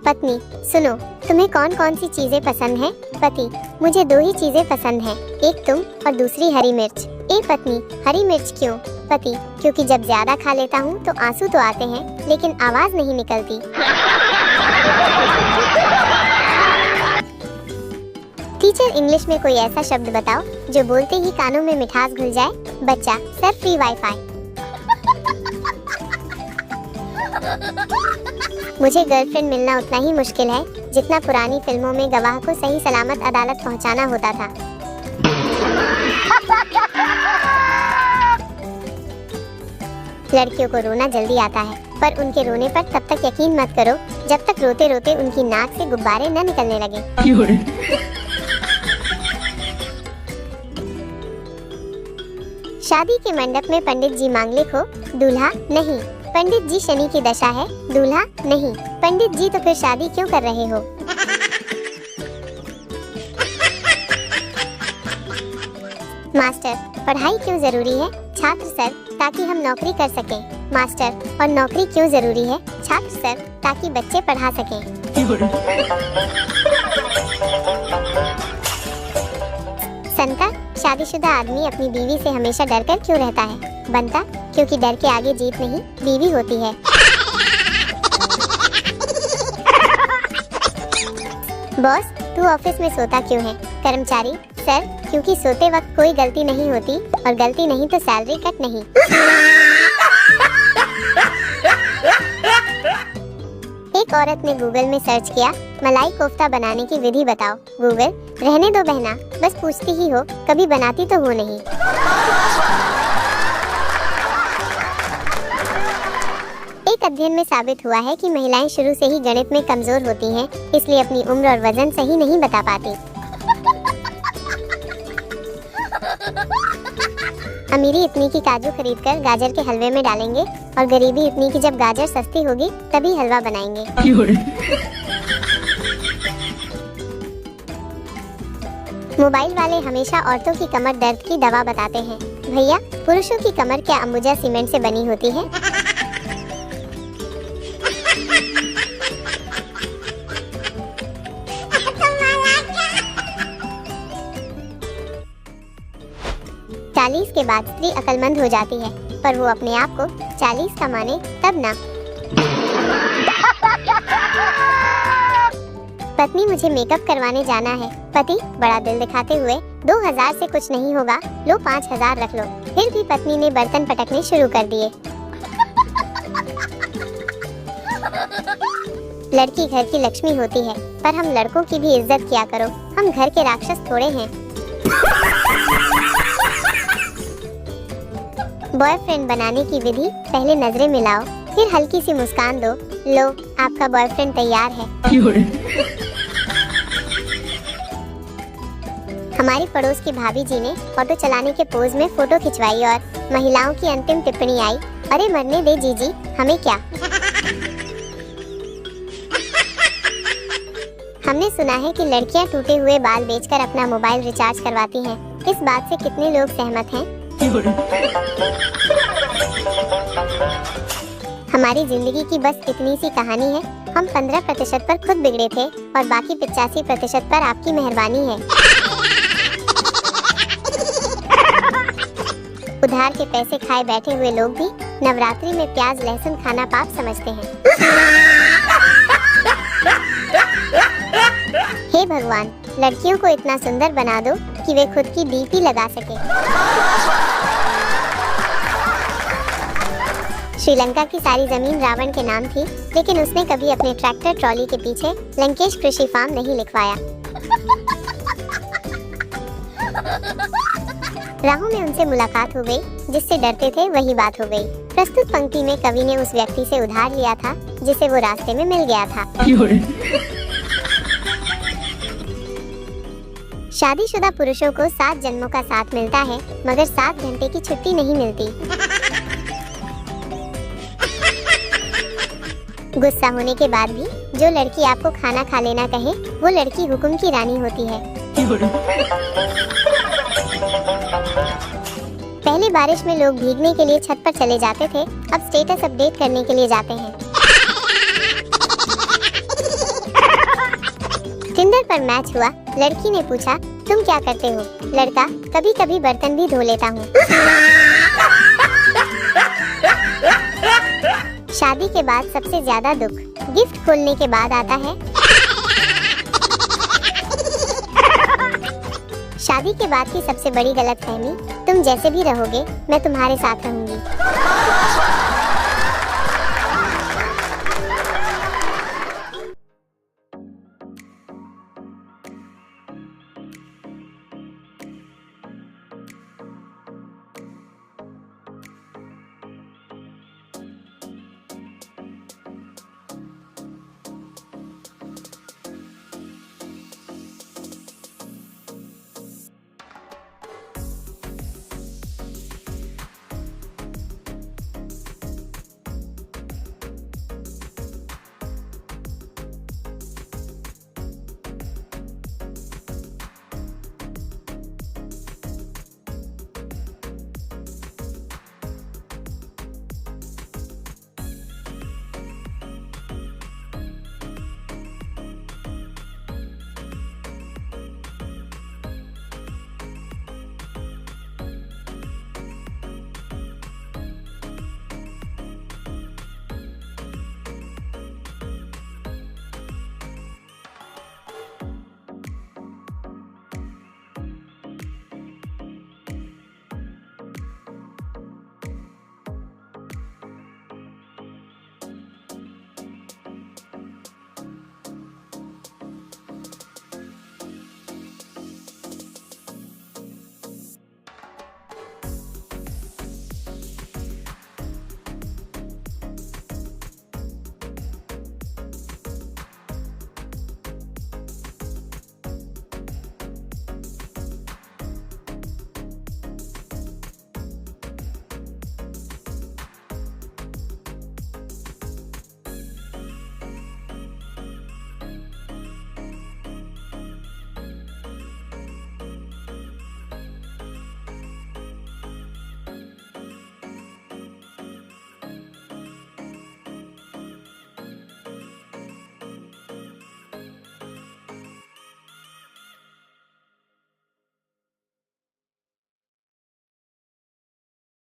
पत्नी, सुनो, तुम्हें कौन कौन सी चीजें पसंद हैं? पति, मुझे 2 ही चीजें पसंद हैं, एक तुम और दूसरी हरी मिर्च। ए पत्नी, हरी मिर्च क्यों? पति, क्योंकि जब ज्यादा खा लेता हूँ तो आंसू तो आते हैं लेकिन आवाज नहीं निकलती। टीचर, इंग्लिश में कोई ऐसा शब्द बताओ जो बोलते ही कानों में मिठास घुल जाए। बच्चा, सर फ्री वाईफाई। मुझे गर्लफ्रेंड मिलना उतना ही मुश्किल है जितना पुरानी फिल्मों में गवाह को सही सलामत अदालत पहुंचाना होता था। लड़कियों को रोना जल्दी आता है, पर उनके रोने पर तब तक यकीन मत करो जब तक रोते रोते उनकी नाक से गुब्बारे न निकलने लगे। शादी के मंडप में पंडित जी मांगलिक हो, दूल्हा नहीं। पंडित जी शनि की दशा है, दूल्हा नहीं। पंडित जी तो फिर शादी क्यों कर रहे हो? मास्टर, पढ़ाई क्यों जरूरी है? छात्र, सर ताकि हम नौकरी कर सकें। मास्टर, और नौकरी क्यों जरूरी है? छात्र, सर ताकि बच्चे पढ़ा सकें। संता, शादीशुदा आदमी अपनी बीवी से हमेशा डरकर क्यों रहता है? बनता, क्योंकि डर के आगे जीत नहीं बीवी होती है। बॉस, तू ऑफिस में सोता क्यों है? कर्मचारी, सर क्योंकि सोते वक्त कोई गलती नहीं होती और गलती नहीं तो सैलरी कट नहीं। एक औरत ने गूगल में सर्च किया, मलाई कोफ्ता बनाने की विधि बताओ। गूगल, रहने दो बहना, बस पूछती ही हो, कभी बनाती तो हो नहीं। एक अध्ययन में साबित हुआ है कि महिलाएं शुरू से ही गणित में कमजोर होती हैं, इसलिए अपनी उम्र और वजन सही नहीं बता पाती। अमीरी इतनी की काजू खरीदकर गाजर के हलवे में डालेंगे और गरीबी इतनी की जब गाजर सस्ती होगी तभी हलवा बनाएंगे। मोबाइल वाले हमेशा औरतों की कमर दर्द की दवा बताते हैं। भैया, पुरुषों की कमर क्या अंबुजा सीमेंट से बनी होती है? चालीस के बाद स्त्री अक्लमंद हो जाती है, पर वो अपने आप को 40 का माने तब ना। पत्नी, मुझे मेकअप करवाने जाना है। पति, बड़ा दिल दिखाते हुए, 2000 से कुछ नहीं होगा, लो 5000 रख लो। फिर भी पत्नी ने बर्तन पटकने शुरू कर दिए। लड़की घर की लक्ष्मी होती है, पर हम लड़कों की भी इज्जत किया करो, हम घर के राक्षस थोड़े हैं। बॉयफ्रेंड बनाने की विधि, पहले नजरें मिलाओ, फिर हल्की सी मुस्कान दो, लो आपका बॉयफ्रेंड तैयार है। हमारी पड़ोस की भाभी जी ने ऑटो चलाने के पोज में फोटो खिंचवाई और महिलाओं की अंतिम टिप्पणी आई, अरे मरने दे जीजी, हमें क्या। हमने सुना है कि लड़कियां टूटे हुए बाल बेचकर अपना मोबाइल रिचार्ज करवाती हैं। इस बात से कितने लोग सहमत हैं? हमारी जिंदगी की बस इतनी सी कहानी है, हम 15% पर खुद बिगड़े थे और बाकी 85% पर आपकी मेहरबानी है। उधार के पैसे खाए बैठे हुए लोग भी नवरात्रि में प्याज लहसुन खाना पाप समझते हैं। हे भगवान, लड़कियों को इतना सुंदर बना दो कि वे खुद की डीपी लगा सके। श्रीलंका की सारी जमीन रावण के नाम थी, लेकिन उसने कभी अपने ट्रैक्टर ट्रॉली के पीछे लंकेश कृषि फार्म नहीं लिखवाया। राहों में उनसे मुलाकात हो गई, जिससे डरते थे वही बात हो गई। प्रस्तुत पंक्ति में कवि ने उस व्यक्ति से उधार लिया था जिसे वो रास्ते में मिल गया था। शादीशुदा पुरुषों को 7 जन्मों का साथ मिलता है, मगर 7 घंटे की छुट्टी नहीं मिलती। गुस्सा होने के बाद भी जो लड़की आपको खाना खा लेना कहे, वो लड़की हुक्म की रानी होती है। पहले बारिश में लोग भीगने के लिए छत पर चले जाते थे, अब स्टेटस अपडेट करने के लिए जाते हैं। पर मैच हुआ। लड़की ने पूछा, तुम क्या करते हो? लड़का, कभी कभी बर्तन भी धो लेता हूँ। शादी के बाद सबसे ज्यादा दुख गिफ्ट खोलने के बाद आता है। शादी के बाद की सबसे बड़ी गलतफहमी, तुम जैसे भी रहोगे मैं तुम्हारे साथ रहूंगी।